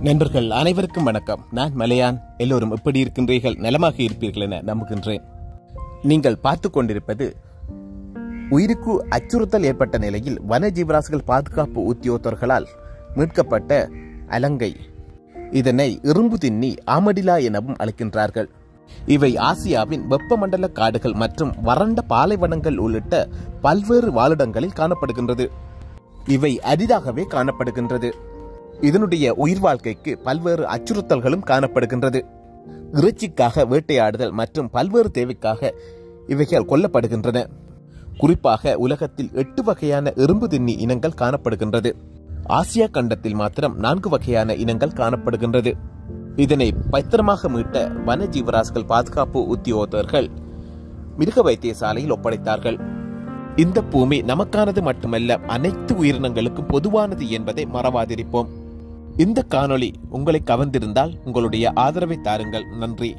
நண்பர்கள் அனைவருக்கும் வணக்கம். நான் மலையான். எல்லோரும் எப்படி இருக்கின்றீர்கள்? நலமாக இருப்பீர்கள் என நம்புகின்றேன். நீங்கள் பார்த்து கொண்டிருப்பது உயிருக்கு அச்சுறுத்தல் ஏற்பட்ட நிலையில் வனஜீவராசிகள் பாதுகாப்பு உத்தியோகத்தர்களால் மீட்கப்பட்ட அலங்கை. இதனை இரும்பு தின்னி ஆமடிலா எனவும் அழைக்கின்றார்கள். இவை ஆசியாவின் வெப்பமண்டல காடுகள் மற்றும் வறண்ட பாலைவனங்கள் உள்ளிட்ட பல்வேறு வாழிடங்களில் காணப்படுகின்றது. இவை அரிதாகவே காணப்படுகின்றது. இதனுடைய உயிர் வாழ்க்கைக்கு பல்வேறு அச்சுறுத்தல்களும் காணப்படுகின்றது. இறைச்சிக்காக வேட்டையாடுதல் மற்றும் பல்வேறு தேவைக்காக இவைகள் கொல்லப்படுகின்றன. குறிப்பாக உலகத்தில் 8 வகையான எறும்பு தின்னி இனங்கள் காணப்படுகின்றது. ஆசியா கண்டத்தில் மாத்திரம் 4 வகையான இனங்கள் காணப்படுகின்றது. இதனை பத்திரமாக மீட்ட வனஜீவராசிகள் பாதுகாப்பு உத்தியோகத்தர்கள் மிருக வைத்தியசாலையில் ஒப்படைத்தார்கள். இந்த பூமி நமக்கானது மட்டுமல்ல, அனைத்து உயிரினங்களுக்கும் பொதுவானது என்பதை மறவாதிருப்போம். இந்த காணொளி உங்களை கவர்ந்திருந்தால் உங்களுடைய ஆதரவை தாருங்கள். நன்றி.